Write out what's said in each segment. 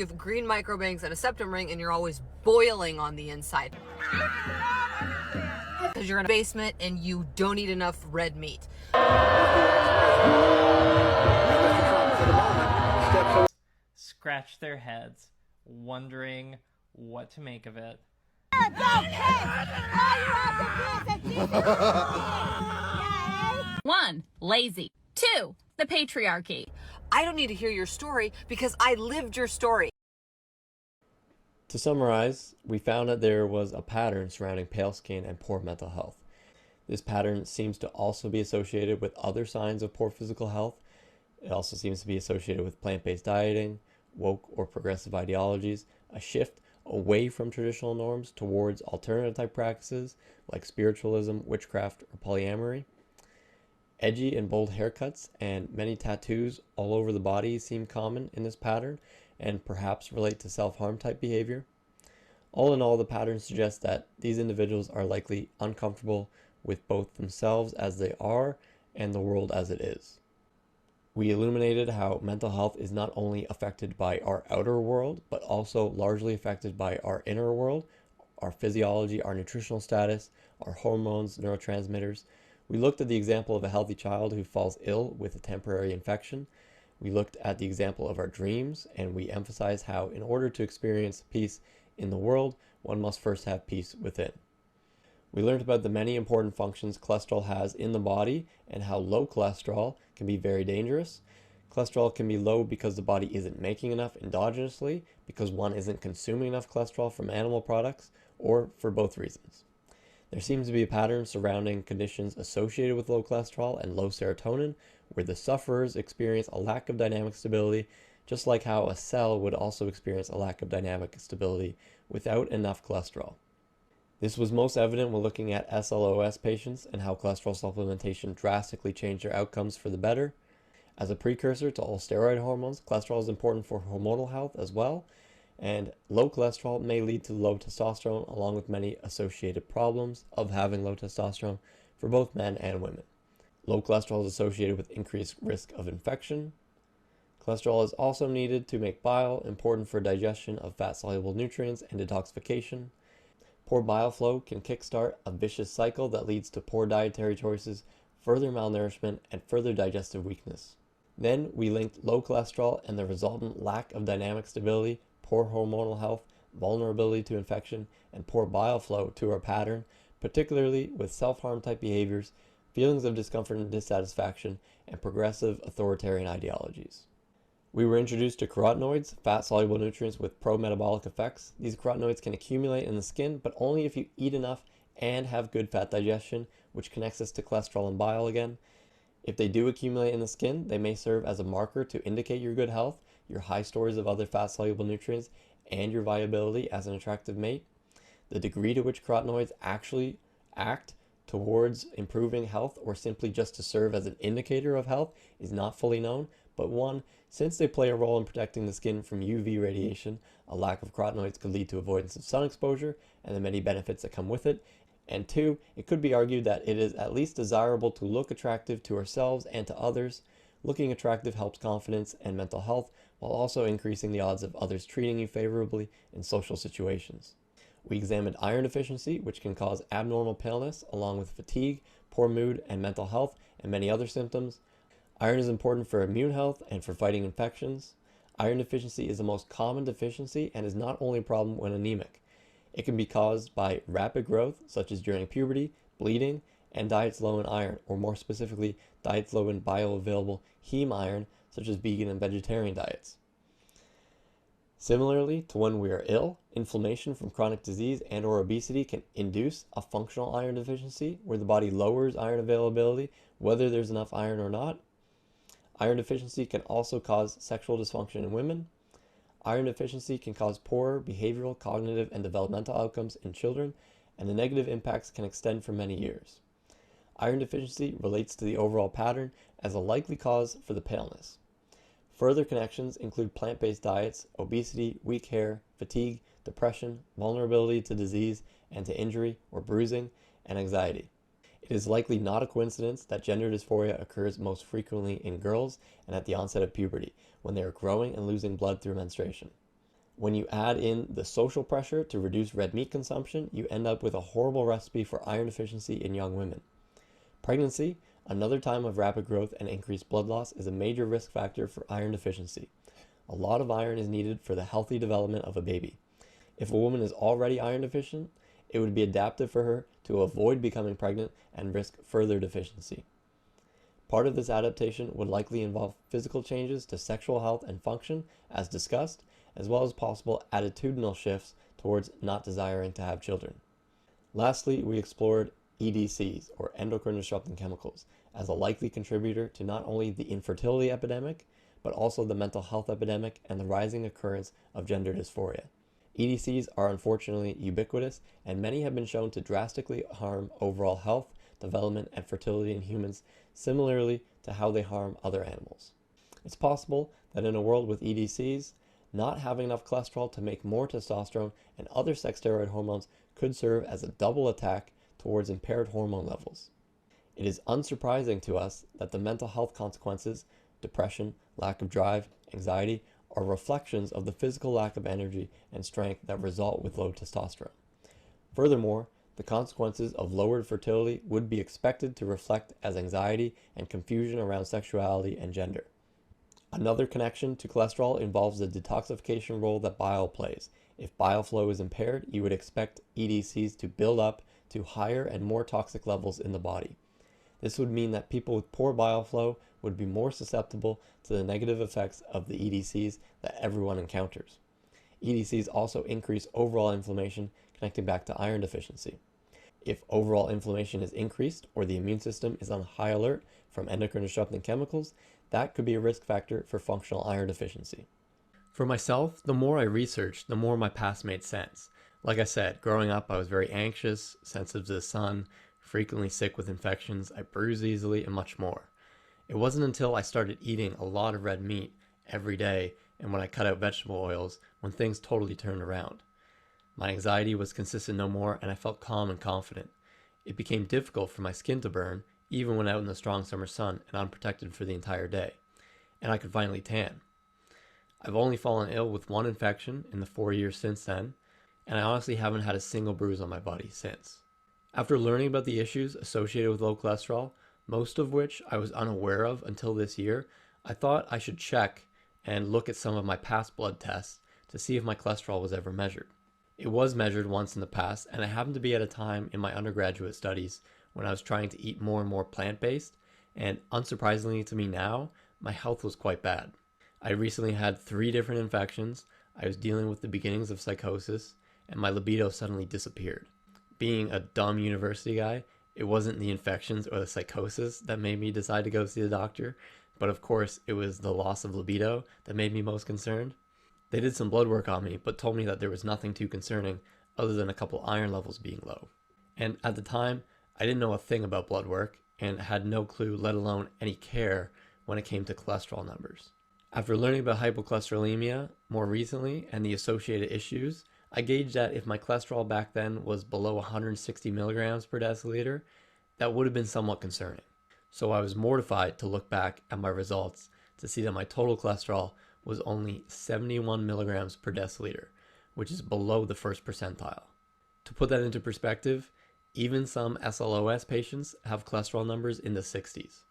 you have green microbangs and a septum ring and you're always boiling on the inside. Because you're in a basement and you don't eat enough red meat. Scratch their heads, wondering what to make of it. One, lazy. Two, the patriarchy. I don't need to hear your story because I lived your story. To summarize, we found that there was a pattern surrounding pale skin and poor mental health. This pattern seems to also be associated with other signs of poor physical health. It also seems to be associated with plant-based dieting, woke or progressive ideologies, a shift away from traditional norms towards alternative type practices like spiritualism, witchcraft, or polyamory. Edgy and bold haircuts and many tattoos all over the body seem common in this pattern and perhaps relate to self-harm type behavior. All in all, the pattern suggests that these individuals are likely uncomfortable with both themselves as they are and the world as it is. We illuminated how mental health is not only affected by our outer world, but also largely affected by our inner world, our physiology, our nutritional status, our hormones, neurotransmitters. We looked at the example of a healthy child who falls ill with a temporary infection. We looked at the example of our dreams, and we emphasized how in order to experience peace in the world, one must first have peace within. We learned about the many important functions cholesterol has in the body and how low cholesterol can be very dangerous. Cholesterol can be low because the body isn't making enough endogenously, because one isn't consuming enough cholesterol from animal products, or for both reasons. There seems to be a pattern surrounding conditions associated with low cholesterol and low serotonin, where the sufferers experience a lack of dynamic stability, just like how a cell would also experience a lack of dynamic stability without enough cholesterol. This was most evident when looking at SLOS patients and how cholesterol supplementation drastically changed their outcomes for the better. As a precursor to all steroid hormones, cholesterol is important for hormonal health as well, and low cholesterol may lead to low testosterone along with many associated problems of having low testosterone for both men and women. Low cholesterol is associated with increased risk of infection. Cholesterol is also needed to make bile, important for digestion of fat-soluble nutrients and detoxification. Poor bile flow can kickstart a vicious cycle that leads to poor dietary choices, further malnourishment, and further digestive weakness. Then we linked low cholesterol and the resultant lack of dynamic stability, poor hormonal health, vulnerability to infection, and poor bile flow to our pattern, particularly with self-harm type behaviors, feelings of discomfort and dissatisfaction, and progressive authoritarian ideologies. We were introduced to carotenoids, fat-soluble nutrients with pro-metabolic effects. These carotenoids can accumulate in the skin, but only if you eat enough and have good fat digestion, which connects us to cholesterol and bile again. If they do accumulate in the skin, they may serve as a marker to indicate your good health, your high stores of other fat-soluble nutrients, and your viability as an attractive mate. The degree to which carotenoids actually act towards improving health or simply just to serve as an indicator of health is not fully known, but one, since they play a role in protecting the skin from UV radiation, a lack of carotenoids could lead to avoidance of sun exposure and the many benefits that come with it. And two, it could be argued that it is at least desirable to look attractive to ourselves and to others. Looking attractive helps confidence and mental health while also increasing the odds of others treating you favorably in social situations. We examined iron deficiency, which can cause abnormal paleness along with fatigue, poor mood, and mental health, and many other symptoms. Iron is important for immune health and for fighting infections. Iron deficiency is the most common deficiency and is not only a problem when anemic. It can be caused by rapid growth, such as during puberty, bleeding, and diets low in iron, or more specifically, diets low in bioavailable heme iron, such as vegan and vegetarian diets. Similarly to when we are ill, inflammation from chronic disease and or obesity can induce a functional iron deficiency, where the body lowers iron availability, whether there's enough iron or not. Iron deficiency can also cause sexual dysfunction in women. Iron deficiency can cause poor behavioral, cognitive, and developmental outcomes in children, and the negative impacts can extend for many years. Iron deficiency relates to the overall pattern as a likely cause for the paleness. Further connections include plant-based diets, obesity, weak hair, fatigue, depression, vulnerability to disease and to injury or bruising, and anxiety. It is likely not a coincidence that gender dysphoria occurs most frequently in girls and at the onset of puberty, when they are growing and losing blood through menstruation. When you add in the social pressure to reduce red meat consumption, you end up with a horrible recipe for iron deficiency in young women. Pregnancy, another time of rapid growth and increased blood loss, is a major risk factor for iron deficiency. A lot of iron is needed for the healthy development of a baby. If a woman is already iron deficient, it would be adaptive for her to avoid becoming pregnant and risk further deficiency. Part of this adaptation would likely involve physical changes to sexual health and function, as discussed, as well as possible attitudinal shifts towards not desiring to have children. Lastly, we explored EDCs, or endocrine disrupting chemicals, as a likely contributor to not only the infertility epidemic, but also the mental health epidemic and the rising occurrence of gender dysphoria. EDCs are unfortunately ubiquitous, and many have been shown to drastically harm overall health, development, and fertility in humans, similarly to how they harm other animals. It's possible that in a world with EDCs, not having enough cholesterol to make more testosterone and other sex steroid hormones could serve as a double attack towards impaired hormone levels. It is unsurprising to us that the mental health consequences, depression, lack of drive, anxiety, are reflections of the physical lack of energy and strength that result with low testosterone. Furthermore, the consequences of lowered fertility would be expected to reflect as anxiety and confusion around sexuality and gender. Another connection to cholesterol involves the detoxification role that bile plays. If bile flow is impaired, you would expect EDCs to build up to higher and more toxic levels in the body. This would mean that people with poor bile flow would be more susceptible to the negative effects of the EDCs that everyone encounters. EDCs also increase overall inflammation, connecting back to iron deficiency. If overall inflammation is increased or the immune system is on high alert from endocrine disrupting chemicals, that could be a risk factor for functional iron deficiency. For myself, the more I researched, the more my past made sense. Like I said, growing up I was very anxious, sensitive to the sun, frequently sick with infections, I bruise easily, and much more. It wasn't until I started eating a lot of red meat every day and when I cut out vegetable oils when things totally turned around. My anxiety was consistent no more, and I felt calm and confident. It became difficult for my skin to burn, even when out in the strong summer sun and unprotected for the entire day, and I could finally tan. I've only fallen ill with one infection in the 4 years since then, and I honestly haven't had a single bruise on my body since. After learning about the issues associated with low cholesterol, most of which I was unaware of until this year, I thought I should check and look at some of my past blood tests to see if my cholesterol was ever measured. It was measured once in the past, and I happened to be at a time in my undergraduate studies when I was trying to eat more and more plant-based, and unsurprisingly to me now, my health was quite bad. I recently had 3 different infections, I was dealing with the beginnings of psychosis, and my libido suddenly disappeared. Being a dumb university guy, it wasn't the infections or the psychosis that made me decide to go see the doctor, but of course it was the loss of libido that made me most concerned. They did some blood work on me, but told me that there was nothing too concerning other than a couple iron levels being low. And at the time, I didn't know a thing about blood work and had no clue, let alone any care, when it came to cholesterol numbers. After learning about hypocholesterolemia more recently and the associated issues, I gauged that if my cholesterol back then was below 160 milligrams per deciliter, that would have been somewhat concerning. So I was mortified to look back at my results to see that my total cholesterol was only 71 milligrams per deciliter, which is below the first percentile. To put that into perspective, even some SLOS patients have cholesterol numbers in the 60s.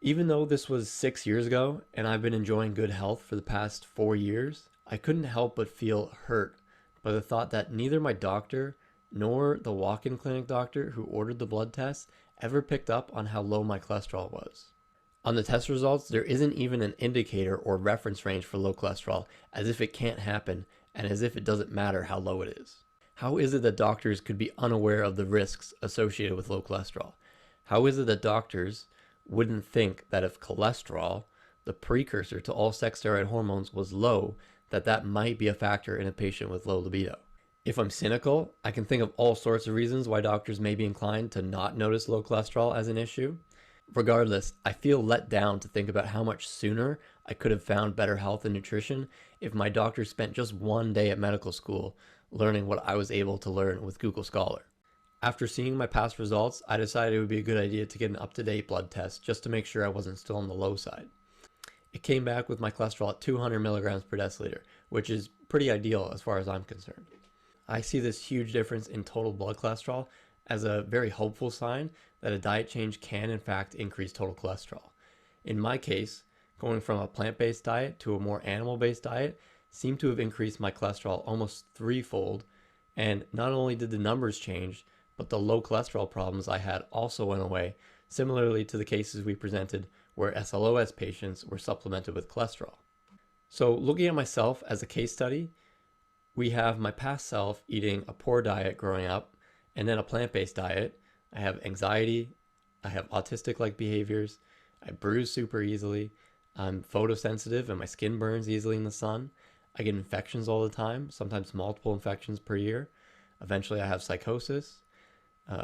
Even though this was 6 years ago and I've been enjoying good health for the past 4 years, I couldn't help but feel hurt by the thought that neither my doctor nor the walk-in clinic doctor who ordered the blood tests ever picked up on how low my cholesterol was. On the test results, there isn't even an indicator or reference range for low cholesterol, as if it can't happen and as if it doesn't matter how low it is. How is it that doctors could be unaware of the risks associated with low cholesterol? How is it that doctors wouldn't think that if cholesterol, the precursor to all sex steroid hormones, was low, that might be a factor in a patient with low libido? If I'm cynical, I can think of all sorts of reasons why doctors may be inclined to not notice low cholesterol as an issue. Regardless, I feel let down to think about how much sooner I could have found better health and nutrition if my doctor spent just one day at medical school learning what I was able to learn with Google Scholar. After seeing my past results, I decided it would be a good idea to get an up-to-date blood test just to make sure I wasn't still on the low side. It came back with my cholesterol at 200 milligrams per deciliter, which is pretty ideal as far as I'm concerned. I see this huge difference in total blood cholesterol as a very hopeful sign that a diet change can in fact increase total cholesterol. In my case, going from a plant-based diet to a more animal-based diet seemed to have increased my cholesterol almost threefold, and not only did the numbers change, but the low cholesterol problems I had also went away, similarly to the cases we presented where SLOS patients were supplemented with cholesterol. So looking at myself as a case study, we have my past self eating a poor diet growing up, and then a plant-based diet. I have anxiety, I have autistic-like behaviors, I bruise super easily, I'm photosensitive and my skin burns easily in the sun. I get infections all the time, sometimes multiple infections per year. Eventually I have psychosis,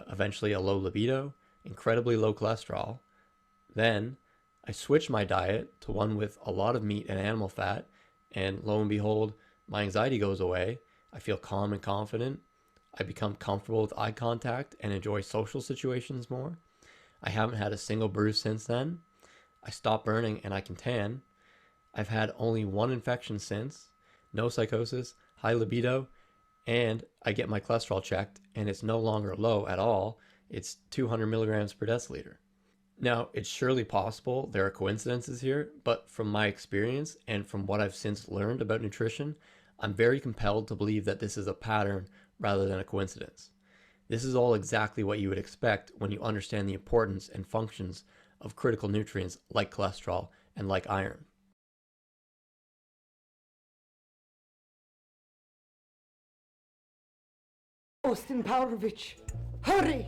eventually a low libido, incredibly low cholesterol. Then I switch my diet to one with a lot of meat and animal fat, and lo and behold, my anxiety goes away. I feel calm and confident. I become comfortable with eye contact and enjoy social situations more. I haven't had a single bruise since then. I stop burning and I can tan. I've had only one infection since, no psychosis, high libido, and I get my cholesterol checked and it's no longer low at all. It's 200 milligrams per deciliter. Now, it's surely possible there are coincidences here, but from my experience and from what I've since learned about nutrition, I'm very compelled to believe that this is a pattern rather than a coincidence. This is all exactly what you would expect when you understand the importance and functions of critical nutrients like cholesterol and like iron. Austin Pavlovich, hurry!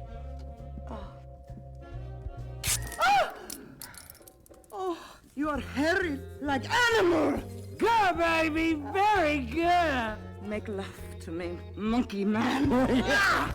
Oh, you are hairy like animal! Good, baby. Very good. Make love to me, monkey man.